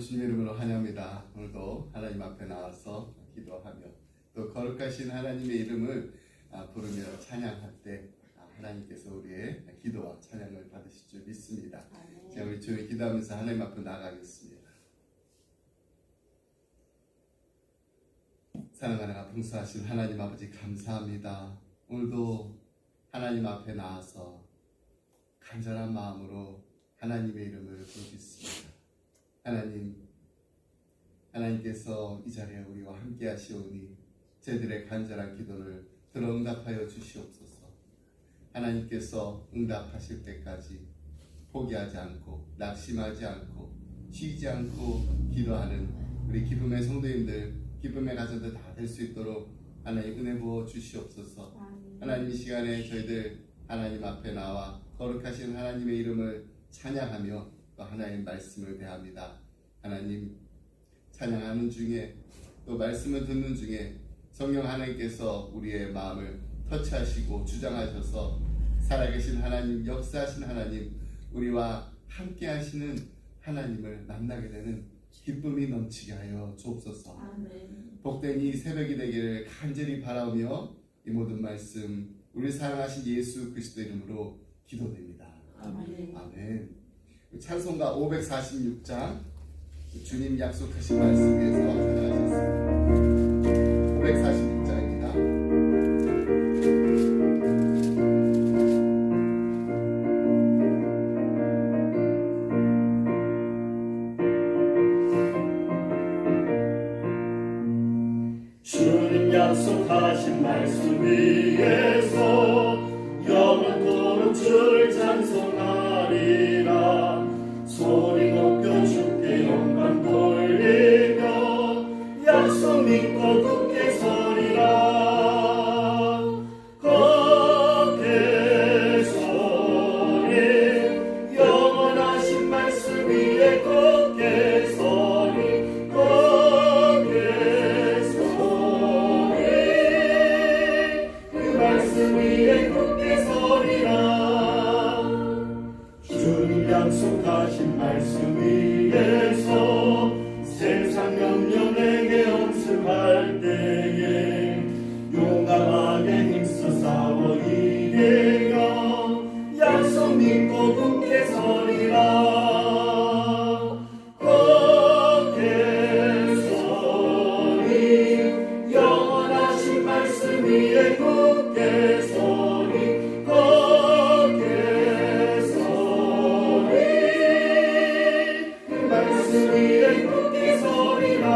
주님 이름으로 환영합니다. 오늘도 하나님 앞에 나와서 기도하며 또 거룩하신 하나님의 이름을 부르며 찬양할 때 하나님께서 우리의 기도와 찬양을 받으실 줄 믿습니다. 자, 우리 조용히 기도하면서 하나님 앞으로 나가겠습니다. 사랑하는 풍성하신 하나님 아버지 감사합니다. 오늘도 하나님 앞에 나와서 간절한 마음으로 하나님의 이름을 부르겠습니다. 하나님께서 이 자리에 우리와 함께 하시오니 저희들의 간절한 기도를 들어 응답하여 주시옵소서. 하나님께서 응답하실 때까지 포기하지 않고 낙심하지 않고 쉬지 않고 기도하는 우리 기쁨의 성도님들, 기쁨의 가정들 다 될 수 있도록 하나님 은혜 부어 주시옵소서. 하나님 이 시간에 저희들 하나님 앞에 나와 거룩하신 하나님의 이름을 찬양하며 또 하나님의 말씀을 대합니다. 하나님 찬양하는 중에 또 말씀을 듣는 중에 성령 하나님께서 우리의 마음을 터치하시고 주장하셔서 살아계신 하나님, 역사하신 하나님, 우리와 함께 하시는 하나님을 만나게 되는 기쁨이 넘치게 하여 주옵소서. 복된 이 새벽이 되기를 간절히 바라며 이 모든 말씀 우리 사랑하신 예수 그리스도 이름으로 기도드립니다. 아멘. 찬송가 546장 주님 약속하신 말씀 위에서 찬양하셨습니다. 546장입니다. 주님 약속하신 말씀 위에서 영원토록 주를 찬송하리라. 소리 높여 주께 영광 돌리며 약속 믿고 굳게 서리라. 굳게 서리 영원하신 말씀 위에 굳게 서리 굳게 서리 그 말씀 위에 굳게 서리라. 주님 약속하신 말씀 위에서 세상 염려 내게 엄습할 때에 용감하게 힘써 싸워 이기며 약속 믿고 굳게 서리라. 굳게 서리 영원하신 말씀 위에 굳게 서리 굳게 서리 그 말씀 위에 굳게 서리라.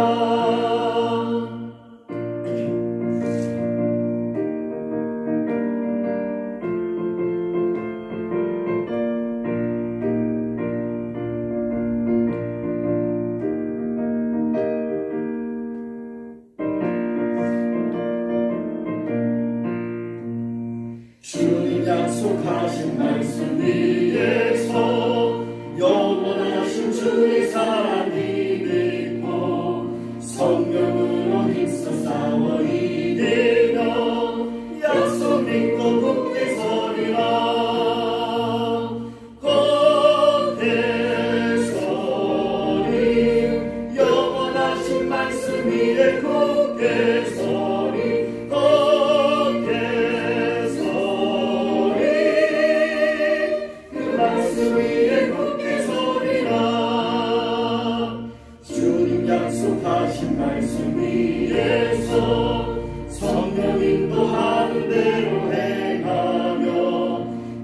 주님 약속하신 말씀 위에서 영원하신 주의 사랑이 믿고 성령으로 힘써 싸워 이기며 약속 믿고 굳게 서리라. 굳게 서리 영원하신 말씀 위에 굳게 서리 굳게 서리 그 말씀 위에 굳게 서리라. 주님 약속하신 말씀 위에서 성령 인도하는 대로 행하며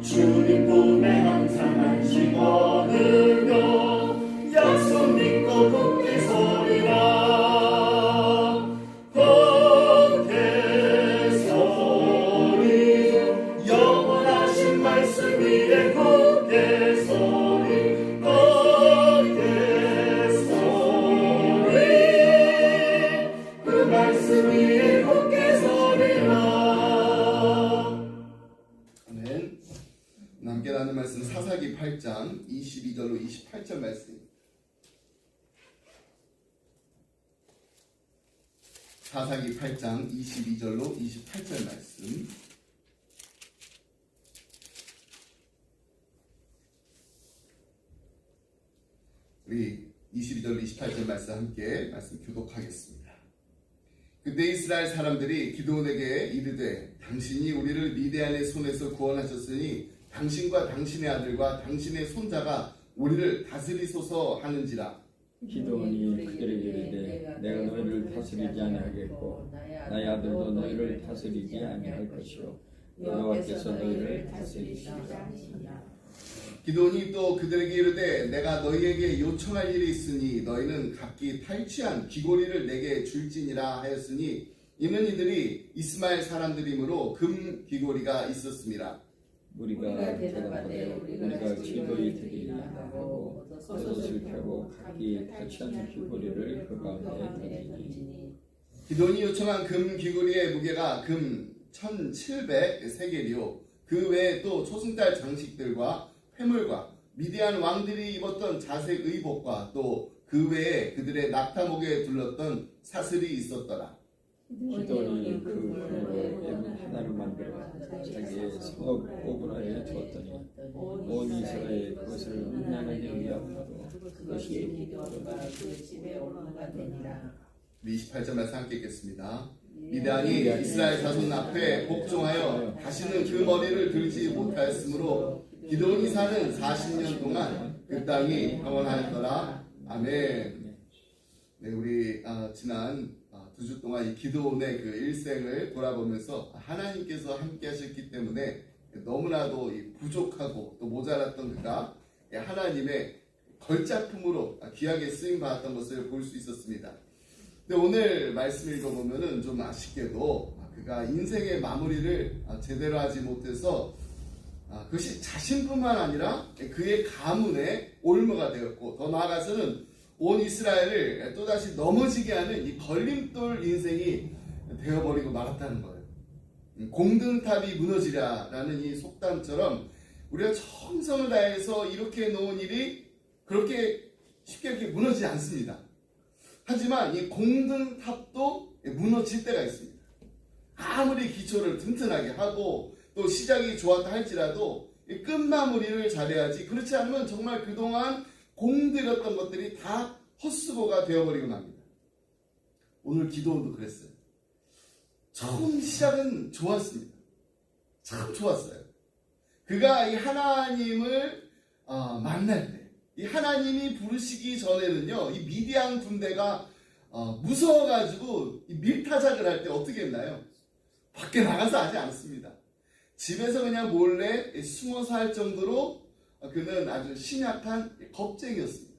주님 꿈에 항상 안식 얻으며 약속 믿고 굳게 서리라. 굳게 서리 영원하신 말씀 위에 굳게 서리 굳게 서리 그 말씀 위에 굳게 서리라. 아멘. 함께 나눈 말씀 사사기 8장 22절로 28절 말씀입니다. 사사기 8장 22절로 28절 말씀. 우리 22절 28절 말씀 함께 말씀 교독하겠습니다. 그때 이스라엘 사람들이 기드온에게 이르되 당신이 우리를 미디안의 손에서 구원하셨으니 당신과 당신의 아들과 당신의 손자가 우리를 다스리소서 하는지라. 기드온이 그들에게 이르되 내가 너희를 다스리지 아니하겠고 나의 아들도 너희를 다스리지 아니할 것이요 여호와께서 너희를 다스리시리라. 기드온이 또 그들에게 이르되 내가 너희에게 요청할 일이 있으니 너희는 각기 탈취한 귀고리를 내게 줄지니라 하였으니 이는 이들이 이스마엘 사람들이므로 금 귀고리가 있었습니다. 우리가 대답하되 우리가 기도에 드리라 하고 겉옷을 펴고 각기 탈취한 귀고리를 그 가운데 던지니. 기드온이 요청한 금 귀고리의 무게가 금 1700세겔이요 그 외에 또 초승달 장식들과 회물과 미디안 왕들이 입었던 자색 의복과 또 그 외에 그들의 낙타목에 둘렀던 사슬이 있었더라. 기드온이 그 금으로 예물 하나를 만들어 자기의 성읍 오브라에 두었더니 온 이스라엘 그것을 음란하게 위하므로 그것이 기드온과 그 집에 올라가 되니라. 28절 말씀 함께 읽겠습니다. 미디안이 이스라엘 자손 앞에 복종하여 다시는 그 머리를 들지 못하였으므로 기드온이 사는 40년 동안 그 땅이 평온하였더라. 아멘. 네, 우리 지난 2주 동안 이 기드온의 그 일생을 돌아보면서 하나님께서 함께 하셨기 때문에 너무나도 부족하고 또 모자랐던 그가 하나님의 걸작품으로 귀하게 쓰임 받았던 것을 볼 수 있었습니다. 근데 오늘 말씀 읽어보면은 좀 아쉽게도 그가 인생의 마무리를 제대로 하지 못해서 그것이 자신뿐만 아니라 그의 가문의 올무가 되었고 더 나아가서는 온 이스라엘을 또다시 넘어지게 하는 이 걸림돌 인생이 되어버리고 말았다는 거예요. 공든탑이 무너지랴라는 이 속담처럼 우리가 정성을 다해서 이렇게 놓은 일이 그렇게 쉽게 이렇게 무너지지 않습니다. 하지만 이 공든탑도 무너질 때가 있습니다. 아무리 기초를 튼튼하게 하고 또 시작이 좋았다 할지라도 끝마무리를 잘해야지 그렇지 않으면 정말 그동안 공들였던 것들이 다 헛수고가 되어버리고 맙니다. 오늘 기도원도 그랬어요. 처음 시작은 좋았습니다. 참 좋았어요. 그가 이 하나님을 만날 때 이 하나님이 부르시기 전에는요 이 미디안 군대가 무서워가지고 이 밀타작을 할 때 어떻게 했나요? 밖에 나가서 하지 않습니다. 집에서 그냥 몰래 숨어서 할 정도로 그는 아주 신약한 겁쟁이였습니다.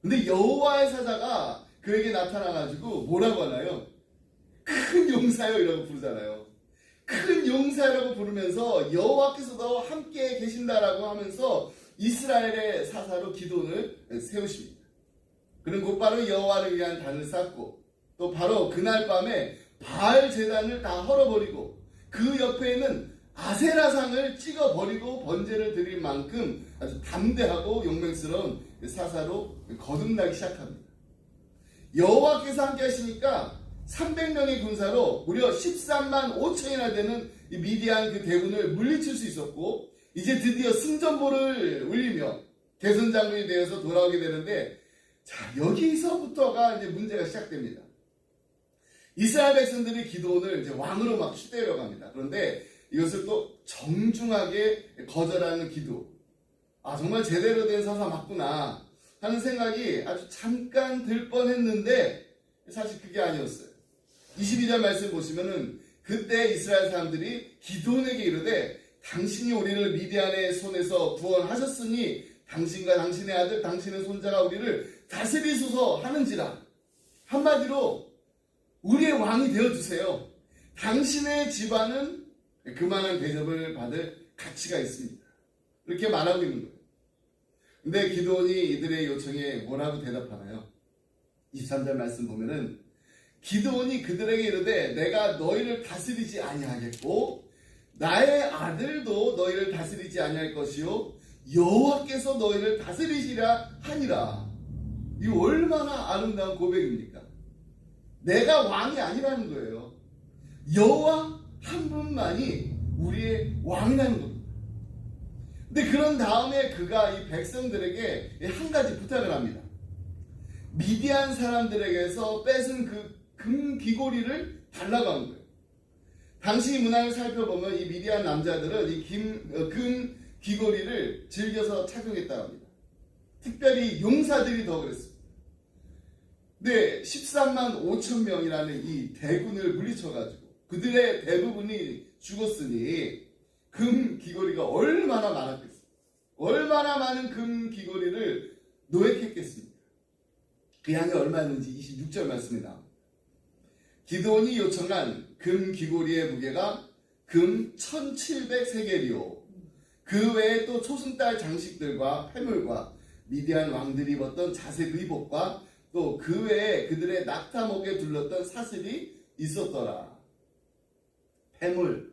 근데 여호와의 사자가 그에게 나타나가지고 뭐라고 하나요? 큰 용사여 이라고 부르잖아요. 큰 용사라고 부르면서 여호와께서도 함께 계신다라고 하면서 이스라엘의 사사로 기드온을 세우십니다. 그는 곧바로 여호와를 위한 단을 쌓고 또 바로 그날 밤에 바알 제단을 다 헐어버리고 그 옆에는 아세라상을 찍어버리고 번제를 드릴 만큼 아주 담대하고 용맹스러운 사사로 거듭나기 시작합니다. 여호와께서 함께 하시니까 300명의 군사로 무려 13만 5천이나 되는 이 미디안 그 대군을 물리칠 수 있었고 이제 드디어 승전보를 울리며 대선장군이 되어서 돌아오게 되는데 자 여기서부터가 이제 문제가 시작됩니다. 이스라엘 백성들이 기드온을 이제 왕으로 막 추대하려고 합니다. 그런데 이것을 또 정중하게 거절하는 기도. 정말 제대로 된 사사 맞구나 하는 생각이 아주 잠깐 들 뻔했는데 사실 그게 아니었어요. 22절 말씀 보시면은 그때 이스라엘 사람들이 기드온에게 이르되 당신이 우리를 미디안의 손에서 구원하셨으니 당신과 당신의 아들 당신의 손자가 우리를 다스리소서 하는지라. 한마디로 우리의 왕이 되어주세요. 당신의 집안은 그만한 대접을 받을 가치가 있습니다. 이렇게 말하고 있는 거예요. 근데 기드온이 이들의 요청에 뭐라고 대답하나요? 23절 말씀 보면은 기드온이 그들에게 이르되 내가 너희를 다스리지 아니하겠고 나의 아들도 너희를 다스리지 아니할 것이요 여호와께서 너희를 다스리시라 하니라. 이 얼마나 아름다운 고백입니까? 내가 왕이 아니라는 거예요. 여호와 한 분만이 우리의 왕이라는 겁니다. 근데 그런 다음에 그가 이 백성들에게 한 가지 부탁을 합니다. 미디안 사람들에게서 뺏은 그 금 귀고리를 달라고 한 거예요. 당시 문화를 살펴보면 이 미디안 남자들은 이 금 귀고리를 즐겨서 착용했다고 합니다. 특별히 용사들이 더 그랬습니다. 네, 13만 5천 명이라는 이 대군을 물리쳐가지고 그들의 대부분이 죽었으니 금 귀고리가 얼마나 많았겠어요. 얼마나 많은 금 귀고리를 노획했겠습니까? 그 양이 얼마였는지 26절 말씀이 나옵니다. 기드온이 요청한 금 귀고리의 무게가 금 1700세겔이요. 그 외에 또 초승달 장식들과 패물과 미디안 왕들이 입었던 자색 의복과 또 그 외에 그들의 낙타목에 둘렀던 사슬이 있었더라. 패물,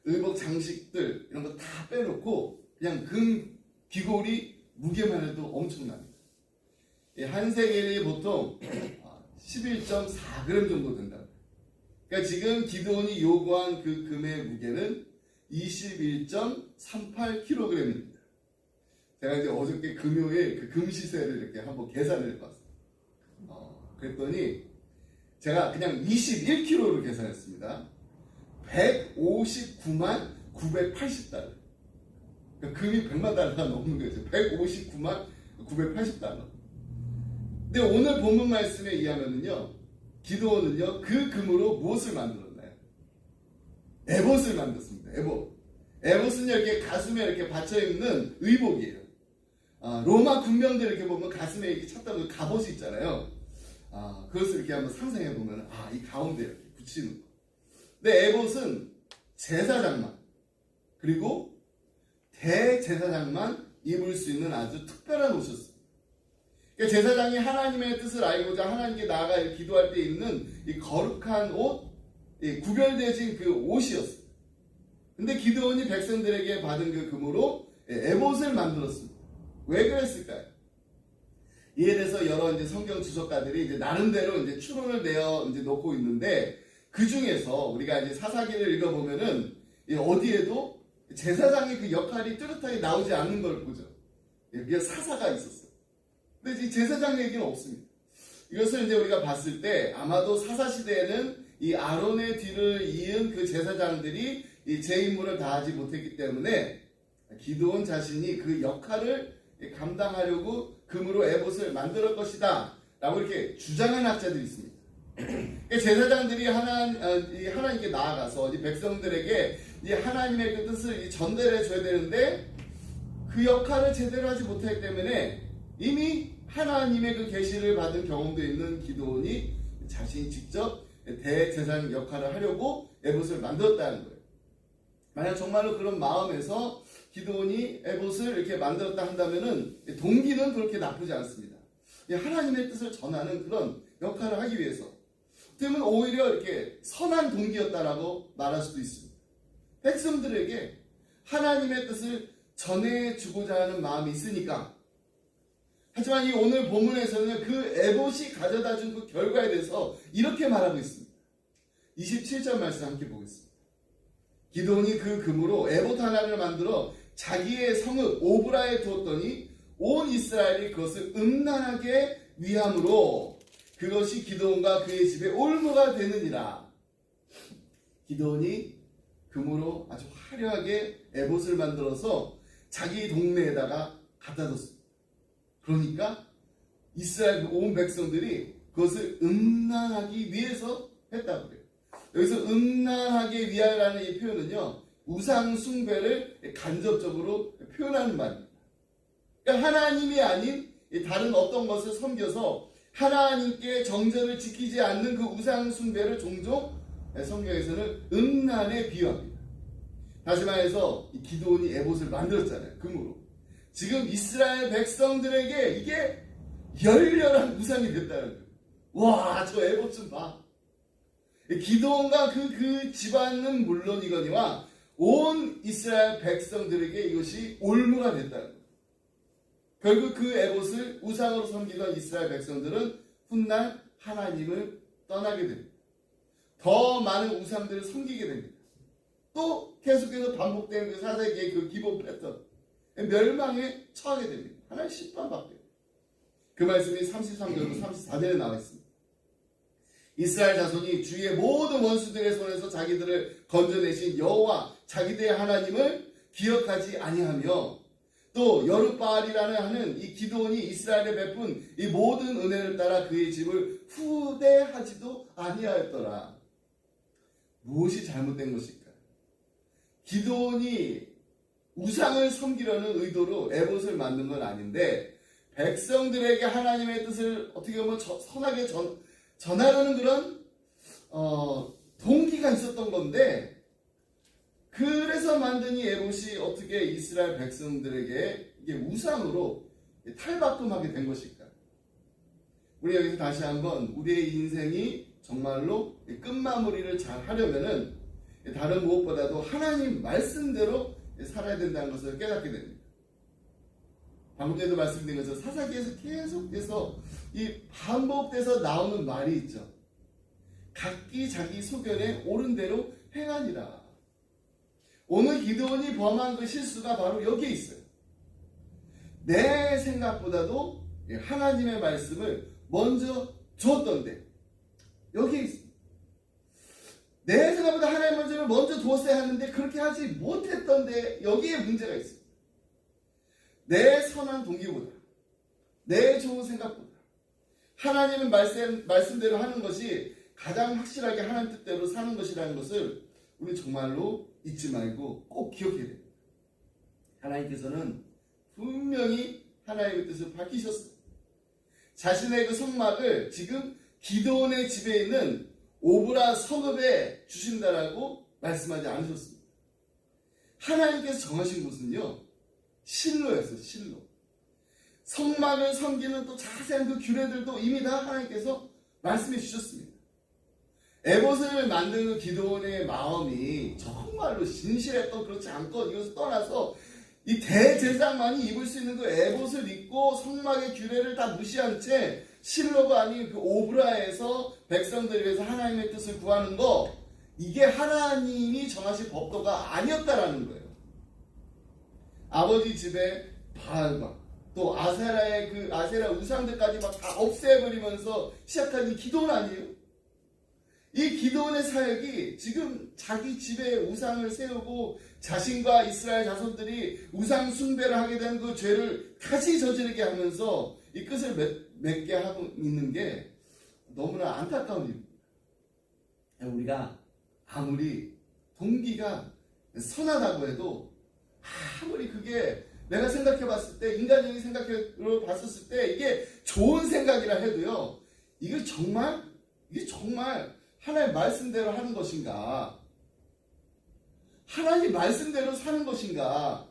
의복 장식들 이런 거 다 빼놓고 그냥 금 귀고리 무게만 해도 엄청납니다. 한 세겔이 보통 11.4g 정도 된다. 그러니까 지금 기드온이 요구한 그 금의 무게는 21.38kg입니다. 제가 이제 어저께 금요일 그 금 시세를 이렇게 한번 계산을 해봤어요. 그랬더니 제가 그냥 21kg로 계산했습니다. 159만 980달러. 그러니까 금이 100만 달러가 넘는 거죠. 159만 980달러. 근데 오늘 본문 말씀에 의하면요, 기드온은요 그 금으로 무엇을 만들었나요? 에봇을 만들었습니다. 에봇은요 이렇게 가슴에 이렇게 받쳐 입는 의복이에요. 로마 군병들 이렇게 보면 가슴에 이렇게 찼다고 갑옷이 있잖아요. 그것을 이렇게 한번 상상해 보면 이 가운데 이렇게 붙이는 거. 근데 에봇은 제사장만 그리고 대제사장만 입을 수 있는 아주 특별한 옷이었어요. 그러니까 제사장이 하나님의 뜻을 알고자 하나님께 나아가 기도할 때 입는 이 거룩한 옷, 구별되진 그 옷이었어요. 근데 기드온이 백성들에게 받은 그 금으로 에봇을 만들었습니다. 왜 그랬을까요? 이에 대해서 여러 이제 성경 주석가들이 이제 나름대로 이제 추론을 내어 이제 놓고 있는데 그 중에서 우리가 이제 사사기를 읽어보면은 어디에도 제사장의 그 역할이 뚜렷하게 나오지 않는 걸 보죠. 여기에 사사가 있었어요. 근데 이 제사장 얘기는 없습니다. 이것을 이제 우리가 봤을 때 아마도 사사 시대에는 이 아론의 뒤를 이은 그 제사장들이 이 제 임무를 다하지 못했기 때문에 기드온 자신이 그 역할을 감당하려고 금으로 에봇을 만들 것이다 라고 이렇게 주장하는 학자들이 있습니다. 제사장들이 하나님께 나아가서 이 백성들에게 이 하나님의 그 뜻을 전달해 줘야 되는데 그 역할을 제대로 하지 못하기 때문에 이미 하나님의 그 계시를 받은 경험도 있는 기드온이 자신이 직접 대제사장 역할을 하려고 에봇을 만들었다는 거예요. 만약 정말로 그런 마음에서 기드온이 에봇을 이렇게 만들었다 한다면은 동기는 그렇게 나쁘지 않습니다. 하나님의 뜻을 전하는 그런 역할을 하기 위해서. 그러면 오히려 이렇게 선한 동기였다라고 말할 수도 있습니다. 백성들에게 하나님의 뜻을 전해주고자 하는 마음이 있으니까. 하지만 이 오늘 본문에서는 그 에봇이 가져다 준 그 결과에 대해서 이렇게 말하고 있습니다. 27절 말씀 함께 보겠습니다. 기드온이 그 금으로 에봇 하나를 만들어 자기의 성읍 오브라에 두었더니 온 이스라엘이 그것을 음란하게 위함으로 그것이 기드온과 그의 집에 올무가 되느니라. 기드온이 금으로 아주 화려하게 에봇을 만들어서 자기 동네에다가 갖다 뒀습니다. 그러니까 이스라엘 온 백성들이 그것을 음란하기 위해서 했다고 그래요. 여기서 음란하게 위하여라는 이 표현은요, 우상 숭배를 간접적으로 표현하는 말입니다. 그러니까 하나님이 아닌 다른 어떤 것을 섬겨서 하나님께 정절을 지키지 않는 그 우상 숭배를 종종 성경에서는 음란에 비유합니다. 다시 말해서 이 기드온이 에봇을 만들었잖아요. 금으로. 지금 이스라엘 백성들에게 이게 열렬한 우상이 됐다는 거예요. 와, 저 에봇 좀 봐. 기드온과 그 집안은 물론이거니와 온 이스라엘 백성들에게 이것이 올무가 됐다는 거예요. 결국 그 에봇을 우상으로 섬기던 이스라엘 백성들은 훗날 하나님을 떠나게 됩니다. 더 많은 우상들을 섬기게 됩니다. 또 계속해서 반복되는 그 사세기의 그 기본 패턴, 멸망에 처하게 됩니다. 하나님 심판받게 됩니다. 그 말씀이 33절로 34절에 나와 있습니다. 이스라엘 자손이 주의 모든 원수들의 손에서 자기들을 건져내신 여호와 자기들의 하나님을 기억하지 아니하며 또 여룻바알이라는 하는 이 기드온이 이스라엘에 베푼 이 모든 은혜를 따라 그의 집을 후대하지도 아니하였더라. 무엇이 잘못된 것일까? 기드온이 우상을 섬기려는 의도로 에봇을 만든 건 아닌데 백성들에게 하나님의 뜻을 어떻게 보면 선하게 전하려는 그런 동기가 있었던 건데, 그래서 만든 이 에봇이 어떻게 이스라엘 백성들에게 이게 우상으로 탈바꿈하게 된 것일까? 우리 여기서 다시 한번 우리의 인생이 정말로 끝마무리를 잘 하려면은 다른 무엇보다도 하나님 말씀대로 살아야 된다는 것을 깨닫게 됩니다. 방금 전에도 말씀드린 것처럼 사사기에서 계속해서 이 반복돼서 나오는 말이 있죠. 각기 자기 소견에 옳은 대로 행하니라. 오늘 기드온이 범한 그 실수가 바로 여기에 있어요. 내 생각보다도 하나님의 말씀을 먼저 줬던데 여기에 있습니다. 내 생각보다 하나님의 말씀을 먼저 뒀어야 하는데 그렇게 하지 못했던데 여기에 문제가 있습니다. 내 선한 동기보다, 내 좋은 생각보다 하나님의 말씀대로 하는 것이 가장 확실하게 하나님 뜻대로 사는 것이라는 것을 우리 정말로 잊지 말고 꼭 기억해야 됩니다. 하나님께서는 분명히 하나님의 뜻을 밝히셨어요. 자신의 그 성막을 지금 기드온의 집에 있는 오브라 성읍에 주신다라고 말씀하지 않으셨습니다. 하나님께서 정하신 곳은요, 실로였어요. 실로. 성막을 섬기는 또 자세한 그 규례들도 이미 다 하나님께서 말씀해 주셨습니다. 에봇을 만드는 기드온의 마음이 정말로 진실했던 그렇지 않건 이것을 떠나서 이 대제사장만이 입을 수 있는 그 에봇을 입고 성막의 규례를 다 무시한 채 실로가 아닌 그 오브라에서 백성들을 위해서 하나님의 뜻을 구하는 거, 이게 하나님이 정하신 법도가 아니었다라는 거예요. 아버지 집에 바알과 또 아세라의 그 아세라 우상들까지 막 다 없애버리면서 시작한 이 기도는 아니에요. 이 기드온의 사역이 지금 자기 집에 우상을 세우고 자신과 이스라엘 자손들이 우상 숭배를 하게 된 그 죄를 다시 저지르게 하면서 이 끝을 맺게 하고 있는 게 너무나 안타까운 일입니다. 우리가 아무리 동기가 선하다고 해도 아무리 그게 내가 생각해 봤을 때, 인간적인 생각으로 봤었을 때 이게 좋은 생각이라 해도요, 이게 정말 하나님 말씀대로 하는 것인가? 하나님 말씀대로 사는 것인가?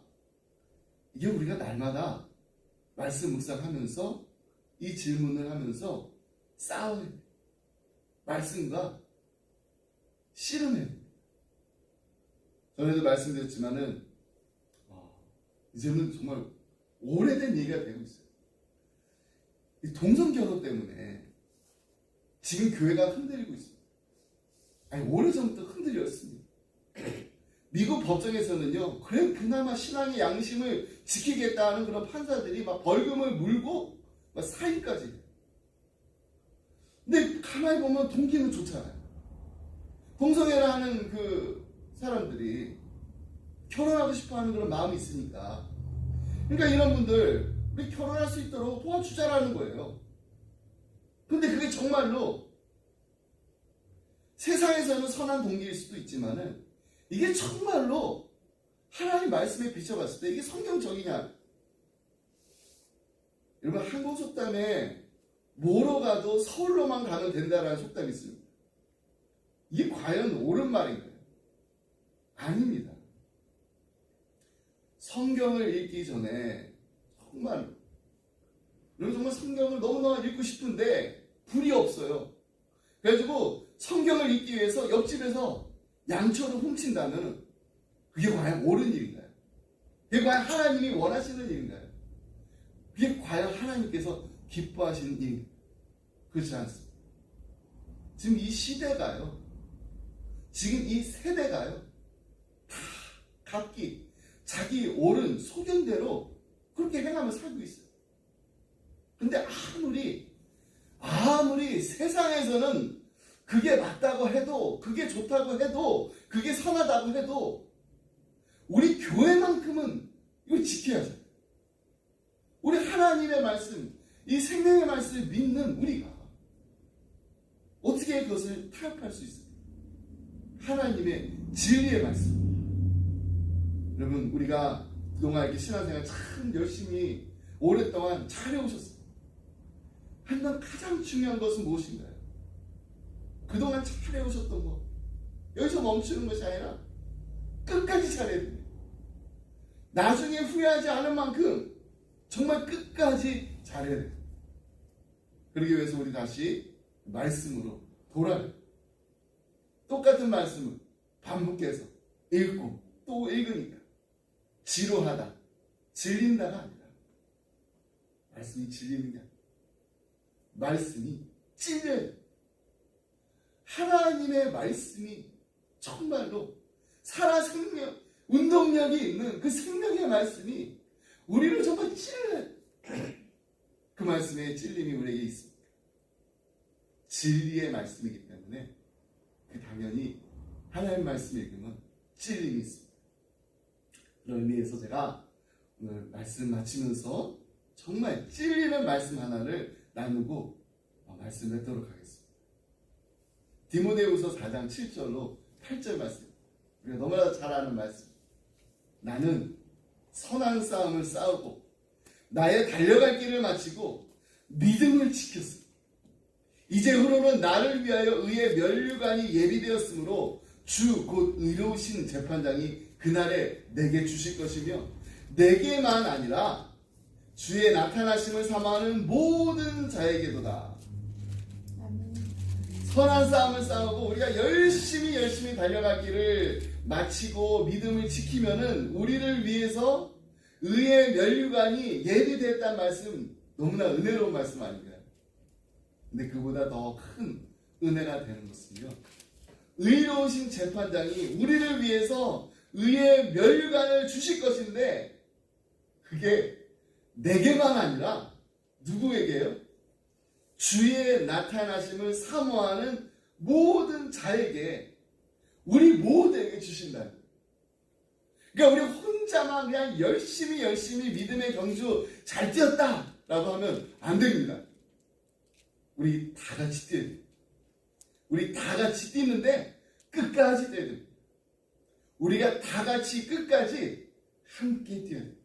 이게 우리가 날마다 말씀 묵상하면서 이 질문을 하면서 싸워야 돼. 말씀과 씨름해야 돼. 전에도 말씀드렸지만은 이제는 정말 오래된 얘기가 되고 있어요. 이 동성결혼 때문에 지금 교회가 흔들리고 있습니다. 아니, 오래전부터 흔들렸습니다. 미국 법정에서는요, 그래 그나마 신앙의 양심을 지키겠다는 그런 판사들이 막 벌금을 물고 막 사형까지 해요. 근데 가만히 보면 동기는 좋잖아요. 동성애라는 그 사람들이 결혼하고 싶어하는 그런 마음이 있으니까, 그러니까 이런 분들 우리 결혼할 수 있도록 도와주자라는 거예요. 근데 그게 정말로 세상에서는 선한 동기일 수도 있지만은 이게 정말로 하나님 말씀에 비춰봤을 때 이게 성경적이냐? 여러분, 한국 속담에 뭐로 가도 서울로만 가면 된다라는 속담이 있습니다. 이게 과연 옳은 말인가요? 아닙니다. 성경을 읽기 전에 정말 성경을 너무너무 읽고 싶은데 불이 없어요. 그래가지고 성경을 읽기 위해서 옆집에서 양초를 훔친다면 그게 과연 옳은 일인가요? 그게 과연 하나님이 원하시는 일인가요? 그게 과연 하나님께서 기뻐하시는 일인가요? 그렇지 않습니다. 지금 이 시대가요, 지금 이 세대가요, 다 각기 자기 옳은 소견대로 그렇게 행하며 살고 있어요. 근데 아무리 세상에서는 그게 맞다고 해도, 그게 좋다고 해도, 그게 선하다고 해도 우리 교회만큼은 이걸 지켜야죠. 우리 하나님의 말씀, 이 생명의 말씀을 믿는 우리가 어떻게 그것을 타협할 수 있습니까? 하나님의 진리의 말씀. 여러분, 우리가 그동안 이렇게 신앙생활 참 열심히 오랫동안 잘해오셨어요. 하지만 가장 중요한 것은 무엇인가요? 그동안 잘해오셨던 것, 여기서 멈추는 것이 아니라 끝까지 잘해야 됩니다. 나중에 후회하지 않을 만큼 정말 끝까지 잘해야 돼요. 그러기 위해서 우리 다시 말씀으로 돌아가요. 똑같은 말씀을 반복해서 읽고 또 읽으니까 지루하다, 질린다가 아니라 말씀이 질리는 게 아니라 말씀이 찔려요. 하나님의 말씀이 정말로 살아 생명, 운동력이 있는 그 생명의 말씀이 우리를 정말 찔러요. 그 말씀에 찔림이 우리에게 있습니다. 진리의 말씀이기 때문에 당연히 하나님 말씀 읽으면 찔림이 있습니다. 그런 의미에서 제가 오늘 말씀 마치면서 정말 찔리는 말씀 하나를 나누고 말씀을 맺도록 하겠습니다. 디모데후서 4장 7절로 8절 말씀, 우리가 너무나 잘 아는 말씀. 나는 선한 싸움을 싸우고 나의 달려갈 길을 마치고 믿음을 지켰으니 이제후로는 나를 위하여 의의 면류관이 예비되었으므로 주 곧 의로우신 재판장이 그날에 내게 주실 것이며 내게만 아니라 주의 나타나심을 사모하는 모든 자에게도다. 선한 싸움을 싸우고 우리가 열심히 달려갈 길을 마치고 믿음을 지키면은 우리를 위해서 의의 면류관이 예비됐다는 말씀, 너무나 은혜로운 말씀 아닌가요? 근데 그보다 더 큰 은혜가 되는 것은요, 의로우신 재판장이 우리를 위해서 의의 면류관을 주실 것인데 그게 내게만 아니라 누구에게요? 주의 나타나심을 사모하는 모든 자에게, 우리 모두에게 주신다. 그러니까 우리 혼자만 그냥 열심히 믿음의 경주 잘 뛰었다라고 하면 안 됩니다. 우리 다 같이 뛰어야 돼요. 우리 다 같이 뛰는데 끝까지 뛰어야 됩니다. 우리가 다 같이 끝까지 함께 뛰어야 됩니다.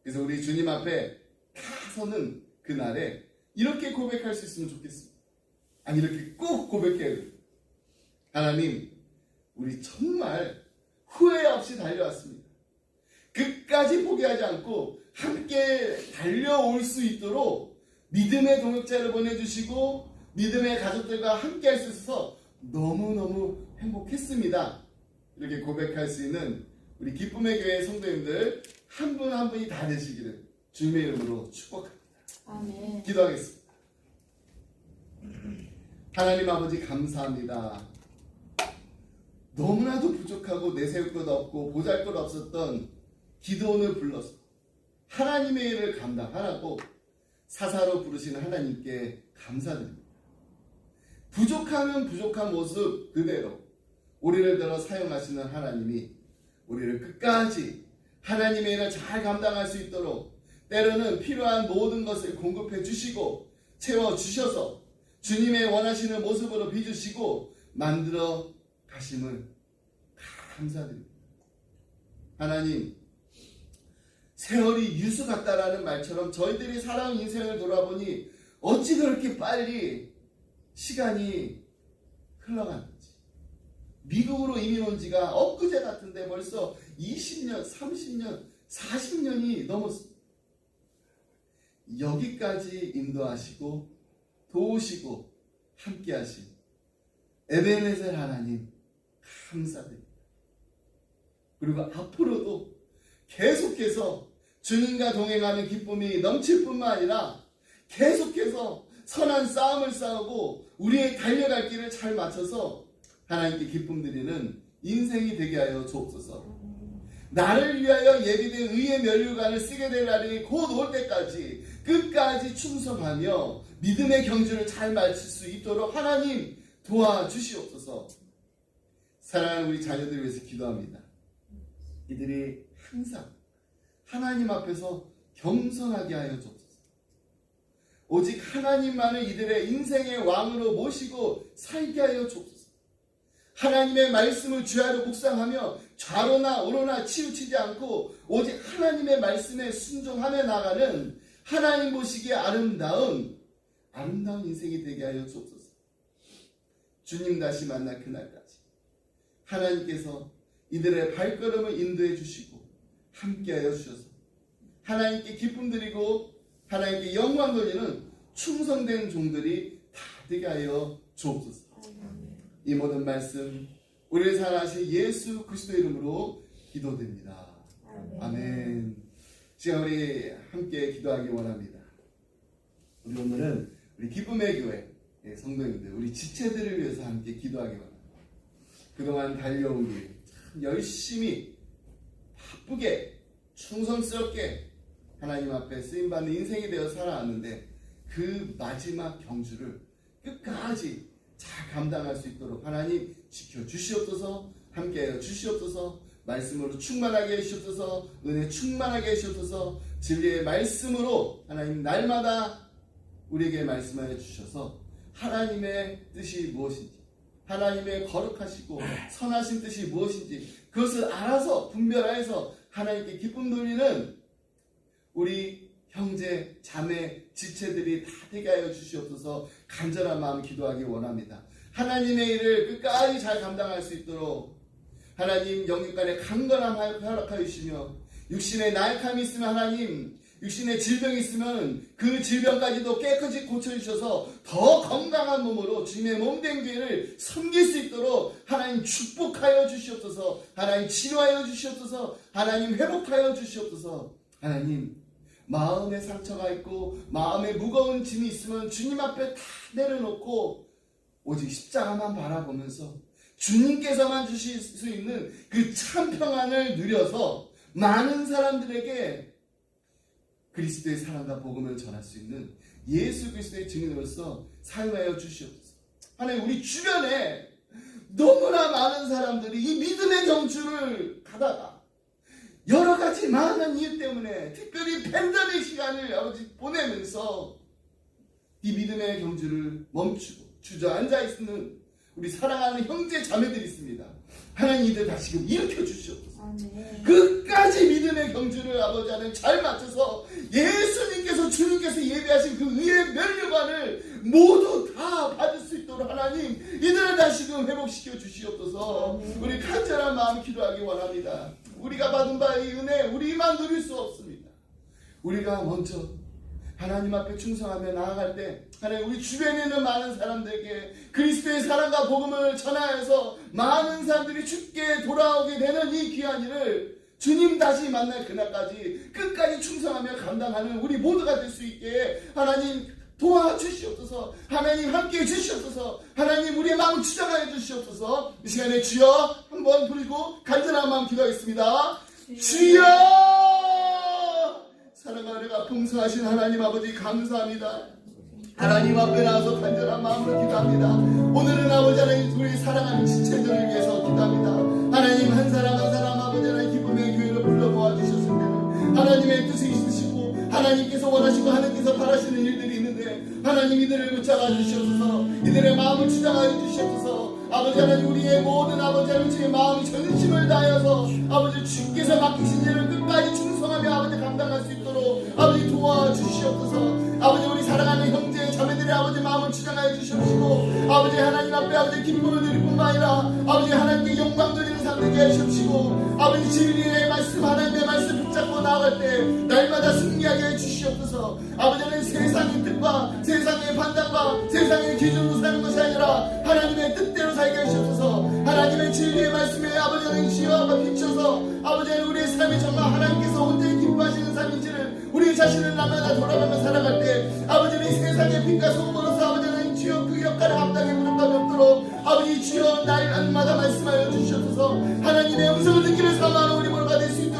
그래서 우리 주님 앞에 가서는 그날에 이렇게 고백할 수 있으면 좋겠습니다. 아니, 이렇게 꼭 고백해야 돼요. 하나님, 우리 정말 후회 없이 달려왔습니다. 끝까지 포기하지 않고 함께 달려올 수 있도록 믿음의 동역자를 보내주시고 믿음의 가족들과 함께 할 수 있어서 너무너무 행복했습니다. 이렇게 고백할 수 있는 우리 기쁨의 교회 성도님들 한 분 한 분이 다 되시기를 주님의 이름으로 축복합니다. 아멘. 기도하겠습니다. 하나님 아버지, 감사합니다. 너무나도 부족하고 내세울 것 없고 보잘 것 없었던 기도원을 불러서 하나님의 일을 감당하라고 사사로 부르신 하나님께 감사드립니다. 부족하면 부족한 모습 그대로 우리를 들어 사용하시는 하나님이 우리를 끝까지 하나님의 일을 잘 감당할 수 있도록 때로는 필요한 모든 것을 공급해 주시고 채워 주셔서 주님의 원하시는 모습으로 빚으시고 만들어 가심을 감사드립니다. 하나님, 세월이 유수 같다라는 말처럼 저희들이 살아온 인생을 돌아보니 어찌 그렇게 빨리 시간이 흘러가는지. 미국으로 이민 온 지가 엊그제 같은데 벌써 20년, 30년, 40년이 넘었습니다. 여기까지 인도하시고 도우시고 함께하신 에베네셀 하나님 감사드립니다. 그리고 앞으로도 계속해서 주님과 동행하는 기쁨이 넘칠 뿐만 아니라 계속해서 선한 싸움을 싸우고 우리의 달려갈 길을 잘 맞춰서 하나님께 기쁨 드리는 인생이 되게 하여 주옵소서. 나를 위하여 예비된 의의 면류관을 쓰게 될 날이 곧 올 때까지 끝까지 충성하며 믿음의 경주를 잘 마칠 수 있도록 하나님 도와주시옵소서. 사랑하는 우리 자녀들을 위해서 기도합니다. 이들이 항상 하나님 앞에서 겸손하게 하여 주옵소서. 오직 하나님만을 이들의 인생의 왕으로 모시고 살게 하여 주옵소서. 하나님의 말씀을 주야로 묵상하며 좌로나 우로나 치우치지 않고 오직 하나님의 말씀에 순종하며 나가는 하나님 보시기에 아름다운 인생이 되게 하여 주옵소서. 주님 다시 만날 그날까지 하나님께서 이들의 발걸음을 인도해 주시고 함께하여 주셔서 하나님께 기쁨 드리고 하나님께 영광 돌리는 충성된 종들이 다 되게 하여 주옵소서. 이 모든 말씀 우리를 사랑하신 예수 그리스도 이름으로 기도드립니다. 아멘. 지금 우리 함께 기도하기 원합니다. 우리 오늘은 우리 기쁨의 교회 성도님들, 우리 지체들을 위해서 함께 기도하기 원합니다. 그동안 달려온 길 참 열심히 바쁘게 충성스럽게 하나님 앞에 쓰임받는 인생이 되어 살아왔는데 그 마지막 경주를 끝까지 잘 감당할 수 있도록 하나님 지켜주시옵소서. 함께하여 주시옵소서. 말씀으로 충만하게 해주시옵소서. 은혜 충만하게 해주시옵소서. 진리의 말씀으로 하나님 날마다 우리에게 말씀하여 주셔서 하나님의 뜻이 무엇인지, 하나님의 거룩하시고 선하신 뜻이 무엇인지 그것을 알아서 분별하여서 하나님께 기쁨 돌리는 우리 형제, 자매, 지체들이 다 되게 하여 주시옵소서. 간절한 마음 기도하기 원합니다. 하나님의 일을 끝까지 잘 감당할 수 있도록 하나님 영육간의 강건함 허락하여 주시며 육신의 나약함이 있으면 하나님 육신의 질병이 있으면 그 질병까지도 깨끗이 고쳐주셔서 더 건강한 몸으로 주님의 몸된 교회를 섬길 수 있도록 하나님 축복하여 주시옵소서. 하나님 치료하여 주시옵소서. 하나님 회복하여 주시옵소서. 하나님 마음에 상처가 있고 마음에 무거운 짐이 있으면 주님 앞에 다 내려놓고 오직 십자가만 바라보면서 주님께서만 주실 수 있는 그 참 평안을 누려서 많은 사람들에게 그리스도의 사랑과 복음을 전할 수 있는 예수 그리스도의 증인으로서 사용하여 주시옵소서. 하나님 우리 주변에 너무나 많은 사람들이 이 믿음의 경주를 가다가 여러 가지 많은 이유 때문에 특별히 팬데믹 시간을 아버지 보내면서 이 믿음의 경주를 멈추고 주저앉아 있는 우리 사랑하는 형제 자매들이 있습니다. 하나님 이들 다시금 일으켜 주시옵소서. 끝까지 믿음의 경주를 아버지 하나님 잘 맞춰서 예수님께서 주님께서 예비하신 그 의의 면류관을 모두 다 받을 수 있도록 하나님 이들을 다시금 회복시켜 주시옵소서. 우리 간절한 마음 기도하기 원합니다. 우리가 받은 바의 은혜 우리만 누릴 수 없습니다. 우리가 먼저 하나님 앞에 충성하며 나아갈 때 하나님 우리 주변에 있는 많은 사람들에게 그리스도의 사랑과 복음을 전하여서 많은 사람들이 주께 돌아오게 되는 이 귀한 일을 주님 다시 만날 그날까지 끝까지 충성하며 감당하는 우리 모두가 될 수 있게 하나님 도와주시옵소서. 하나님 함께해 주시옵소서. 하나님 우리의 마음을 주장하여 주시옵소서. 이 시간에 주여 한번 부르고 간절한 마음 기도하겠습니다. 주여! 사랑과 은혜가 풍성하신 하나님 아버지 감사합니다. 하나님 앞에 나와서 간절한 마음으로 기도합니다. 오늘은 아버지 하나님 우리 사랑하는 지체들을 위해서 기도합니다. 하나님 한 사람 한 사람 아버지 하나님 기쁨의 교회를 불러 모아주셨을 때는 하나님의 뜻이 있으시고 하나님께서 원하시고 하나님께서 바라시는 일들이 있는데 하나님 이들을 붙잡아 주시옵소서. 이들의 마음을 주장하여 주시옵소서. 아버지 하나님 우리의 모든 아버지 하나님 주의 마음 전심을 다하여서 아버지 주께서 맡기신 일을 끝까지 충성하며 아버지 감당할 수 있도록 아버지 도와주시옵소서. 아버지 우리 사랑하는 형제 자매들의 아버지 마음을 주장하여 주시옵시고 아버지 하나님 앞에 아버지 기쁨을 드릴 뿐만 아니라 아버지 하나님께 영광 드리는 삶 되게 하시옵시고 아버지 진리의 말씀 하나님의 말씀 붙잡고 나아갈 때 날마다 승리하게 해주시옵소서. 아버지 하나님 세상의 뜻과 세상의 판단과 세상의 기준으로 사는 것이 아니라 하나님의 뜻대로 살게 하시옵소서. 하나님의 진리의 말씀에 아버지 하나님 지어와 비춰서 아버지 하나님 우리의 삶이 정말 하나님께서 온전히 기뻐하시는 삶인지를 우리 자신을 날마다 돌아가며 살아갈 때 아버지 하나님 세상의 빛과 소금으로서 아버지 하나님 주여 그 역할을 감당해 부족함이 없도록 아버지 주여 날마다 말씀하여 주시옵소서. 하나님의 음성을 듣기를 사모하는 우리 모두가 될 수 있도록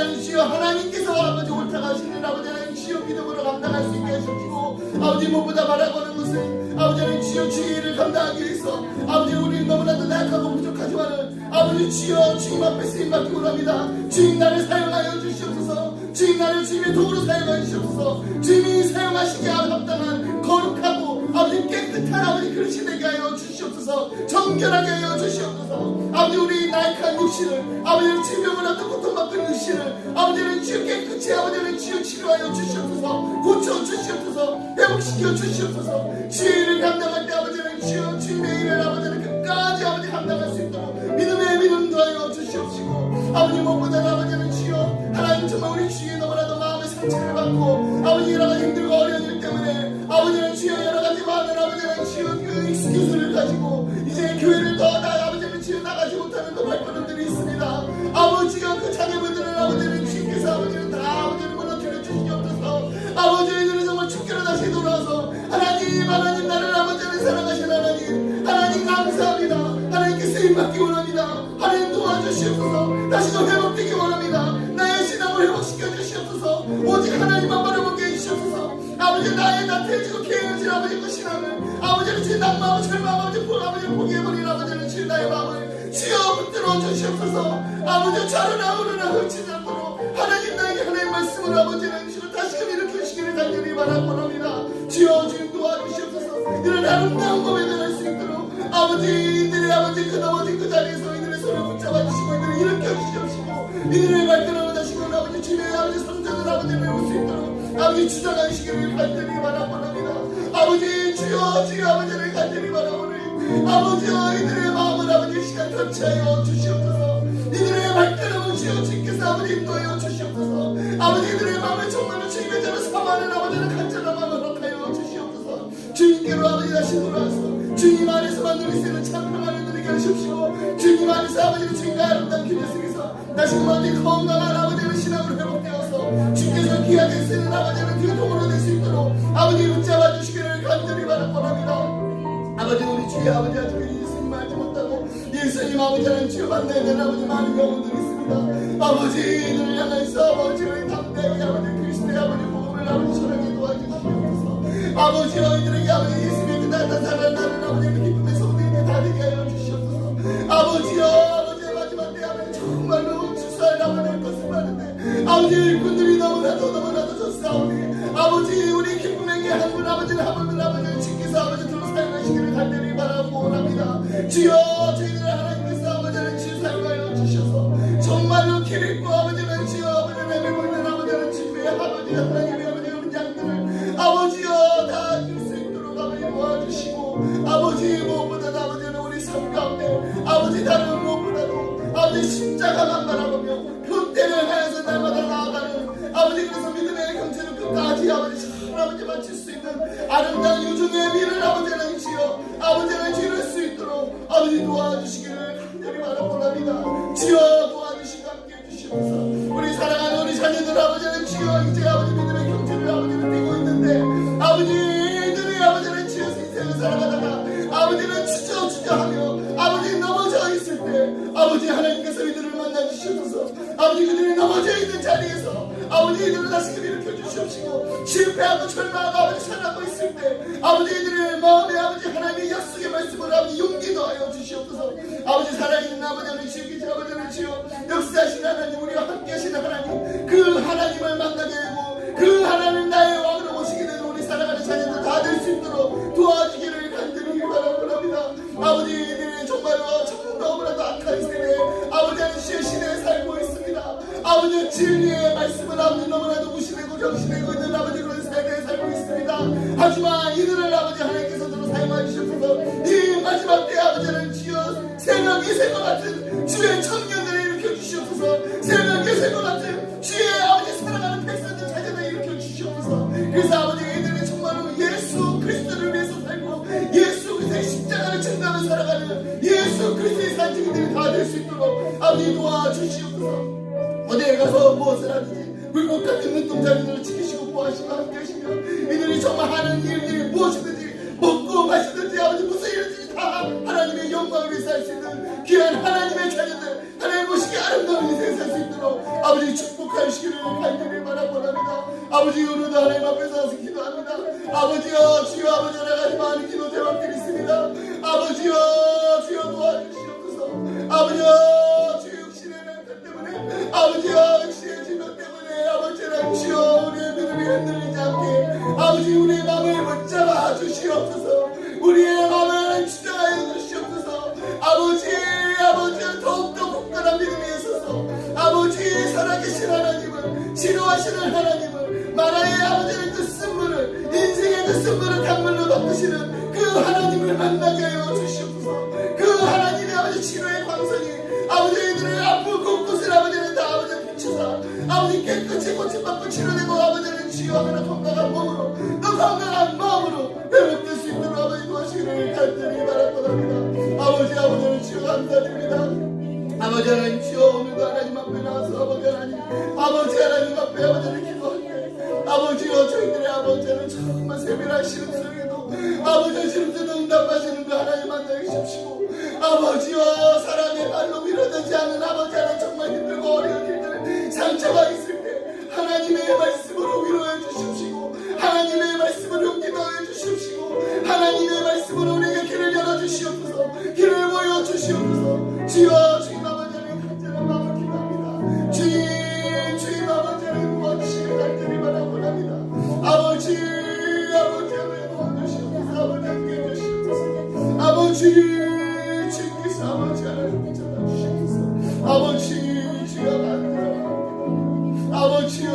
하나님 주여 하나님께서 아버지 옳다고 하시는 아버지 하나님 주여 믿음으로 감당할 수 있게 하시옵시고 아버지 무엇보다 바라보는 것은 아버지 하나님 주여 주의 일을 감당하기 위해서 아버지 우리는 너무나도 나약하고 부족하지만은 아버지 주여 주님 앞에 쓰임받기 원합니다. 주님 나를 사용하여 주시옵소서. 주님 나를 주님의 도구로 사용하여 주시옵소서. 주님이 사용하시기에 합당한 거룩하고 아버지 깨끗한 아버지 그릇이 되게 하여 주시옵소서. 정결하게 하여 주시옵소서. 아버지 우리 나약한 육신을 아버지는 질병을 얻고 고통받는 육신을 아버지는 주여 깨끗이 아버지는 주여 치료하여 주시옵소서. 고쳐 주시옵소서. 회복시켜 주시옵소서. 주의 일을 감당할 때 아버지는 주여 주님의 일을 아버지는 끝까지 아버지 감당할 수 있도록 믿음의 믿음도 하여 주시옵시고 아버지 무엇보다 아버지는 주여 하나님 정말 우리 주위에 너무나도 마음의 상처를 받고 아버지 여러 가지 힘들고 어려운 일 때문에 아버지는 주여 여러 가지 많은 아버지는 주여 그 익스큐즈를 가지고 이제 교회를 더 아버지는 주여 나가지 못하는 그 발걸음들이 있습니다. 아버지가 그 자녀분들은 아버지는 주님께서 아버지는 다 아버지를 무너뜨려 주시옵소서. 아버지들은 정말 주께로 다시 돌아와서 하나님 나를 아버지를 사랑하신 하나님 감사합니다. 하나님께 쓰임받기 원합니다. 하나님 도와주시옵소서. 다시 좀 회복되기 원합니다. 나의 신앙을 회복시켜 주시옵소서. 오직 하나님만 바라보게 해주시옵소서. 아버지 나의 나태해지고 개해진 아버지 그 신앙을 아버지는 주의 낙마하고 절망하고 아버지를 포기해버린 아버지는 주의 나의 마음을 주여 붙들어 주시옵소서. 아버지 자르나 흐르나 흩치지 않도록 하나님 나에게 하나님 말씀을 아버지는 주로 다시금 일으켜주시기를 간절히 바라옵니다. 주여 주님 도와주시옵소서. 이런 아름다운 몸에 변할 수 있도록 아버지 이들의 아버지 그 넘어진 그 자리에서 이들의 손을 붙잡아 주시고 이들을 일으켜 주시옵시고 이들의 발걸음을 다시금 아버지 주님의 아버지 성전을 아버지를 배울 수 있도록 아버지 주장하시기를 간절히 바라옵니다. 아버지 주여 아버지를 간절히 바라오니 아버지여 이들의 마음을 아버지 시간 터치하여 주시옵소서. 이들의 발걸음을 주여 주께서 아버지 인도하여 주시옵소서. 아버지 이들의 마음을 정말로 주님의 자로 사모하는 아버지는 간절한 마음을 허락하여 주시옵소서. 주님께로 아버지 다시 돌아와서 주님 안에서만 누릴 수 있는 참 평안을 누리게 하시옵시고 주님 안에서 아버지는 주님과 아름다운 기회 속에서 다시금 아버지 건강한 아버지의 신앙으로 회복되어서 주께서 귀하게 쓰는 아버지는 그 도구로 될 수 있도록 아버지 붙잡아 주시기를 간절히 바랍니다. 아버지 우리 주의 아버지 아직 예수님 알지 못하고 예수님 아버지는 주여 만나야 되는 아버지 많은 경우들이 있습니다. 아버지 이들을 향해서 아버지의 담대하게 아버지 그리스도의 아버지 복음을 아버지 전하게 도와주시옵소서. 아버지여 이들에게 아버지 예수님의 그 나타나는 아버지의 그 기쁨의 소리에 다 되게 하여 주시옵소서. 아버지여 아버지의 마지막 때 아버지 정말로 주사할 아버지의 것을 많은데 아버지 일꾼들이 너무나도 좋사오니 아버지 우리 기쁨에게 한분 아버지는 한분 아버지를 주께서 아버지 들어 사용하시기를 간절히 바라고 원합니다. 주여 저희들 하나님께서 아버지를 주 사용하여 주셔서 정말로 기립고 아버지는 주여 아버지를 내밀고 있는 아버지는 주님의 아버지 하나님의 아버지 양들을 아버지여 다 줄 수 있도록 아버지 도와주시고 아버지 무엇보다도 아버지는 우리 삶 가운데 아버지 다른 무엇보다도 아버지 십자가만 바라보며 표대를 하여서 날마다 나아가는 아버지 그래서 믿음의 경제를 끝까지 아버지 아버지 바칠 수 있는 아름다운 유중의 미를 아버지는 지어 아버지는 지을 수 있도록 아버지 도와주시기를 간절히 바라봅니다. 지어 도와주시고 함께 해주시옵소서. 우리 사랑하는 우리 자녀들 아버지는 지어 이제 아버지 믿음의 경제를 아버지는 띄고 있는데 아버지 이들이 아버지는 지어서 인생을 살아가다가 아버지는 주저하며 아버지 넘어져 있을 때 아버지 하나님께서 이들을 만나주시옵소서. 아버지 그들이 넘어져 있는 자리에서 아버지 이들을 다시금 일으켜 주시옵시고 실패하고 절망하고 아버지 살아가고 있을 때 아버지 이들의 마음에 아버지 하나님의 약속의 말씀을 아버지 용기도 하여 주시옵소서. 아버지 살아있는 아버지는 주께서 아버지는 주여 역사하신 하나님 우리와 함께 하시는 하나님 그 하나님을 만나게 되고 그 하나님 나의 왕으로 모시게 되는 우리 살아가는 자녀들 다 될 수 있도록 도와주기를 간절히 바라봅니다. 아버지 이들이 정말로 너무나도 악한 세대에 아버지 하나님 시대에 살고 있습니다. 아버지 진리의 말씀을 아버지 너무나도 무시되고 경시되고 있는 아버지 그런 세대에 살고 있습니다. 하지만 이들을 아버지 하나님께서도 사용하여 주셔서 이 마지막 때 아버지는 주여 새벽이 새것 같은 주의 청년들을 일으켜 주시옵소서. 새벽이 새것 같은 주의 아버지 사랑하는 백성들 자녀들 일으켜 주시옵소서. 그래서 아버지 이들이 정말로 예수 그리스도를 위해서 살고 예수 그리스도의 십자가를 증거하며 살아가는 예수 그리스도의 산증인들이 다 될 수 있도록 아버지 도와주시옵소서. 어디에 가서 무엇을 하든지 불꽃 같은 눈동자들을 지키시고 보호하시고 함께 하시며 이들이 정말 하는 일들이 무엇이든지 먹고 마시든지 아버지 무슨 일이든지 다 하나님의 영광을 위해서 할 수 있는 귀한 하나님의 자녀들 하나님 보시기에 아름다운 인생을 살 수 있도록 아버지 축복하여 아버지 오늘도 하나님 앞에서 와서 기도합니다. 아버지여 주여 아버지 여러 가지 많은 기도 제목들이 있습니다. 아버지여 주여 도와주시옵소서. 아버지여 주여 육신의 맹태 때문에 아버지여 육신의 질병 때문에 아버지는 주여 우리의 믿음이 흔들리지 않게 아버지 우리의 마음을 붙잡아 주시옵소서. 우리의 마음을 주장하여 주시옵소서. 아버지 더욱더 굳건한 믿음이 있어서 아버지 살아계신 하나님을 치료하시는 하나님을 마라의 아버지는 그 쓴물을 인생의 그 쓴물을 강물로 바꾸시는 그 하나님을 만나게 하여 주시옵소서. 그 하나님의 아버지 치료의 광선이 아버지들의 아픈 곳곳을 아버지는 다 아버지 비추사 아버지 깨끗이 고침받고 치료되고 아버지는 주여 하나 건강한 몸으로 또 건강한 마음으로 회복될 수 있도록 아버지 도와주시기를 간절히 바랍니다. 아버지는 주여 감사드립니다. 아버지 하나님 주여 오늘도 하나님 앞에 나와서 아버지 하나님 앞에 아버지를 기도할때 아버지여 저희들의 아버지는 정말 세밀한 시름소리도 아버지의 시름소리도 응답하시는 그 하나님 만나게 주십시오. 아버지여 사람의 말로 밀어내지 않은 아버지 하나님 정말 힘들고 어려운 일들 상처가 있을 때 하나님의 말씀으로 위로해 주십시오. 하나님의 말씀으로 용기도해 주십시오. 하나님의 말씀으로 우리에게 길을 열어주시옵소서. 길을 보여주시옵소서. 주여 주님 아버지는 간절한 마음을 기도합니다. 주님 아버지는 도와주시길 간절히 바라봅니다. 아버지 도와주시옵소서. 아버지 함께 해주시옵소서. 아버지 주님께서 아버지 하나님 붙잡아주시옵소서. 아버지 주여 간절합니다. 아버지여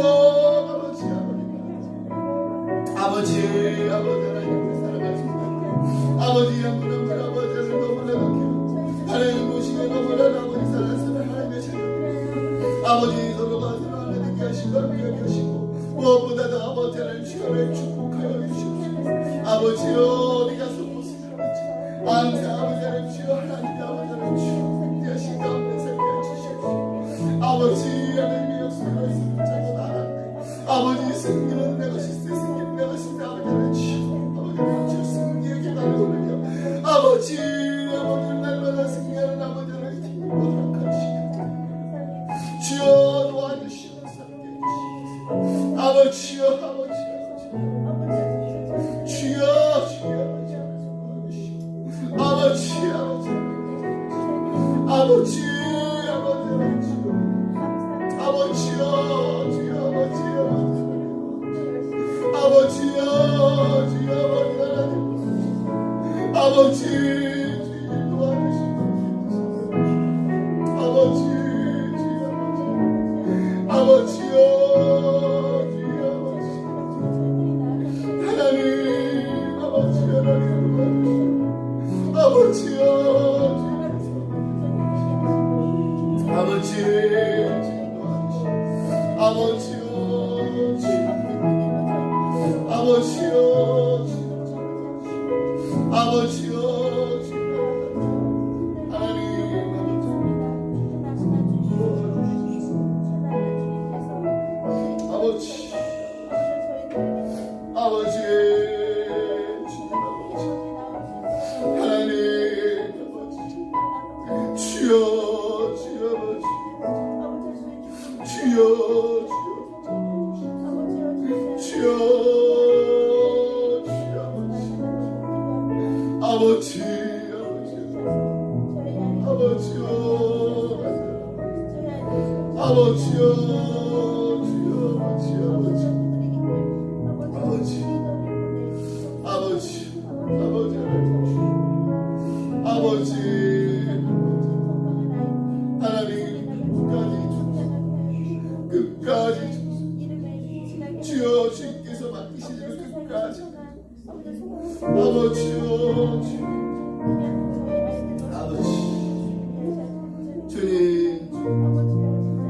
아버지 하나님께 살아가십니다. 아버지 한분 아버지를 너무나 높여 하나님 보시며 너무나 아버지 사랑스러운 하나님의 자녀 아버지 서로가 서로 하나님께 하시고 함께 하시고 무엇보다도 아버지 하나님 시간을 축복하여 주시옵소서. 아버지여 네가 속보시는 아버지 항상 아버지 하나님 주여 하나님의 아버지 하나님 주여 함께하신 가운데 살게 해주시옵소서. 아버지 하나님의 역사를 붙잡고 나아가는데 아버지 승리는 내 것이 승리는 내 것이 아버지는 주 승리의 계단을 올려 아버지를 날마다 승리하는 아버지를 힘으로 하시옵소서. 주여 도와주시옵소서. 아버지여 주여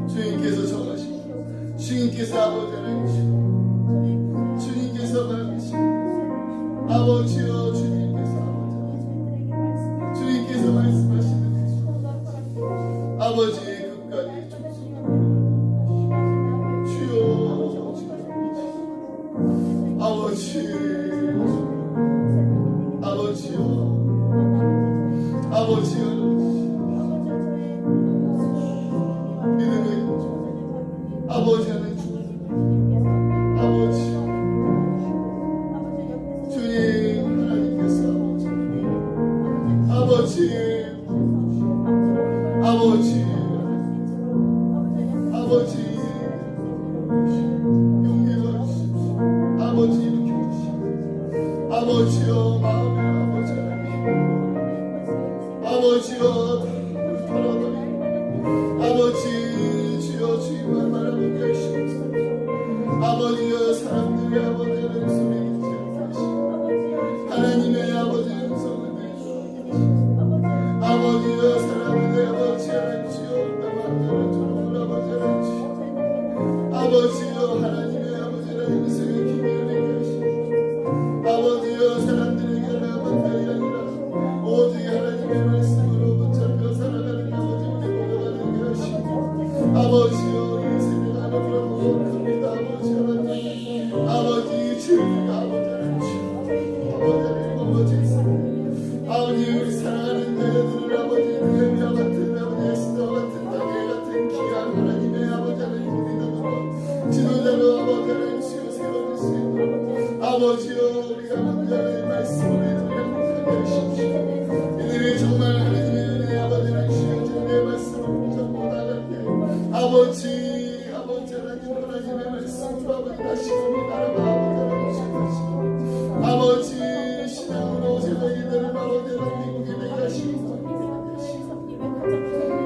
주님께서 정하시고 주님께서 아버지 하나님 주님께서 말씀하시고 아버지여 주님께서 말씀하시는 아버지 끝까지 주여 아버지여 믿음의 아버지 하나님 아버지여 사람들의 아버지의 소리 듣지 않으시고 하나님의 아버지의 음성을 들으시고 아버지여 사람들의 아버지 하나님이여 나만들을 두려운 아버지 하나님이여 아버지여 하나님의 아버지 하나님의 음성을 귀 기울이게 하시고 아버지여 사람들에게 하나만이 아니라 오직 하나님의 말씀으로 붙잡혀 살아가는 아버지께 보내가게 하시고 아버지여 이 세대가 하나님으로 큽니다 아버지 하나님 아버지 주님과 아버지 하나님 아버지 있습니다 아버지 우리 사랑하는 자녀들을 아버지 느헤미야 같은 아버지 에스더 같은 다니엘 같은 귀한 하나님의 아버지 하나님 믿음으로 지도자로 아버지 하나님 주여 세워줄 수 있도록 아버지여 우리가 하나님의 말씀을 행복하게 하십시오 이들이 정말 하나님의 은혜 아버지 하나님 주여 내 말씀을 붙잡고 나갈게 아버지 하나님의 말씀으로 아버지 다시금 나라가 아버지 하나님 아버지 신앙으로 제가 이들을 아버지 하나님 미국에 되게 하시고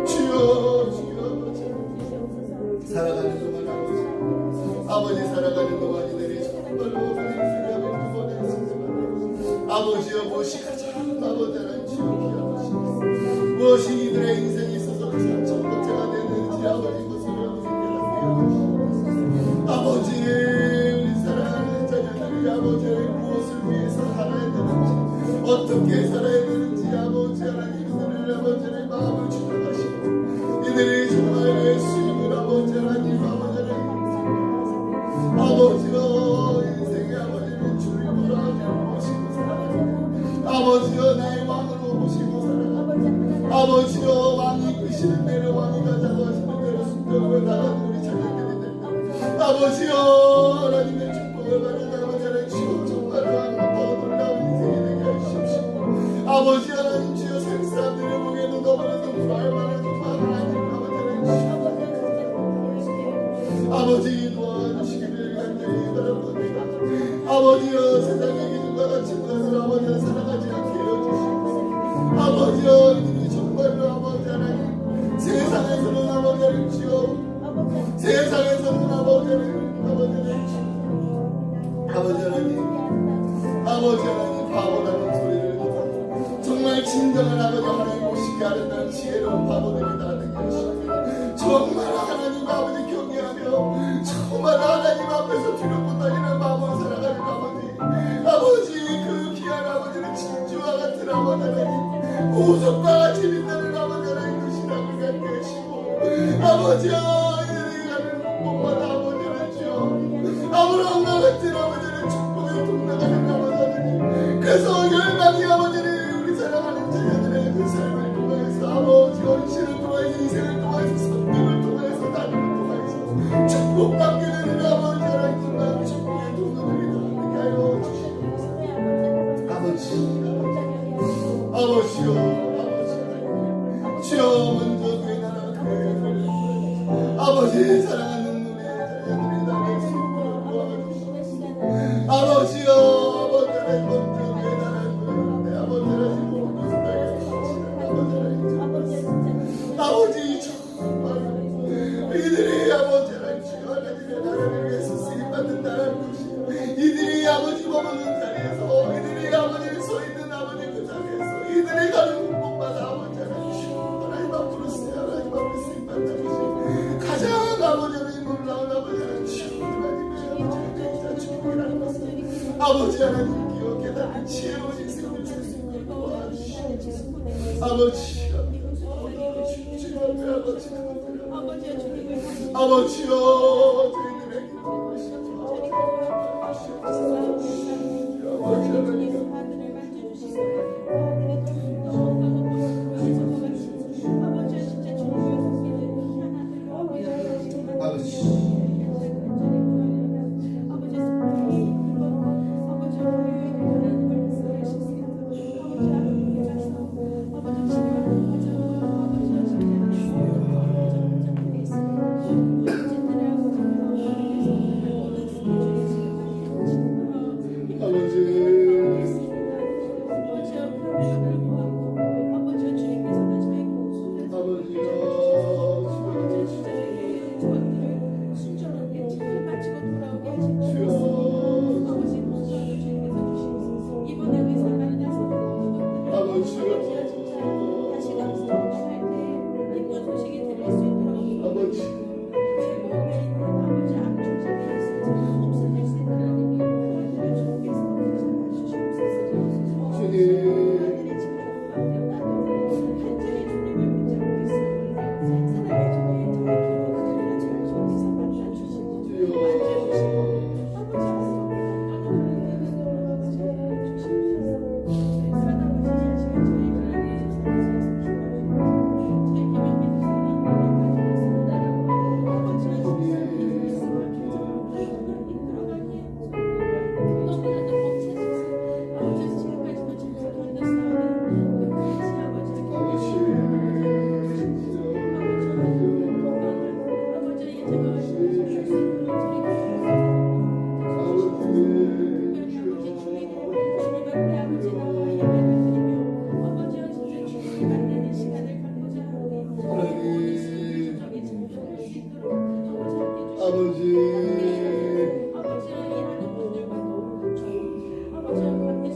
주여 살아가는 동안 아버지 살아가는 동안 이들이 정말로 생각을 두번에 아버지여 무엇이 가장 아버지 하나님 주여 기억하시고 무엇이 이들의 인생에 있어서 가장 첫 번째가 되는지 아버지 것을 아버지 우리 사랑하는 자녀들이 아버지의 무엇을 위해서 살아야 되는지 어떻게 살아야 되는지 아버지 하나님 이들을 아버지의 마음을 주장하시고 이들이 정말 예수님을 아버지 하나님 아버지여 인생의 아버지를 주님으로 모시고 살아가는 아버지여 나의 왕으로 모시고 살아가는 아버지여 왕이 이끄시는 대로 왕이 가자고 하시는 대로 순종을 나가는 우리 자녀들이 됩니다 아버지여 하나님의 축복을 받은 아버지 하나님 주여 정말로 더 놀라운 인생이 되게 하십시오 아버지 하나님 주여 세상 사람들을 보기에도 너무나도 부활만한 정말 하나님 아버지 도와주시기를 간절히 바랍니다 아버지여 세상의 기준과 같이 것을 아버지는 살아가지 않게 해주시고 아버지여 이들이 정말로 아버지 하나님 세상에서는 아버지 하나님 주여 세상에서는 아버지 하나님 아버지 하나님 바보라는 소리를 듣고 정말 진정한 아버지 하나님 모시게 아름다운 지혜로운 바보들이 나되게 하시고 정말 하나님 아버지 경외하며 정말 하나님 앞에서 두렵고 떨리는 마음으로 살아가는 아버지 그 귀한 아버지는 진주와 같은 아버지 하나님 보석과 같이 빛나는 아버지 하나님 그 신앙을 갖게 하시고 아버지여 이들이 가는 곳마다 아버지 하나님 주여 아브라함과 같은 아버지는 축복의 동나가는 아버지 하나님 그래서 열방이 아버지를 우리 사랑하는 자녀들의 그 삶을 통해서 아버지 헌신을 통해서 인생을 통해서 성경을 통해서 다니는 통해서 축복받게 되는 아버지 하나님 정말 축복의 동료들이 되게 하여 주시옵소서 아버지요 주여 먼저 그 나라 그 아버지 사랑하는 우리 자녀들이 나의 수고를 도와주시옵소서 아버지요 아버지 하나님 먼저 그 나라 그 아버지 하나님 모든 생각에 바치는 아버지 정말 이들이 아버지 하나님 주여 하나님의 나라를 위해서 쓰임받는다는 것이 이들이 아버지 머무는 자리에서 이들이 아버지 서 있는 아버지 그 자리에서 이들이 가는 곳마다 아버지 하나님 앞으로 하나님 앞에 쓰임받는 것이 가장 아버지 하나님 놀라운 아버지 하나님 하나님의 아버지 축복이라는 것을 아버지 하나님 기억 깨닫는 지혜로운 인생을 줄 수 있는 도와주시옵소서 아버지 주님 앞에 아버지요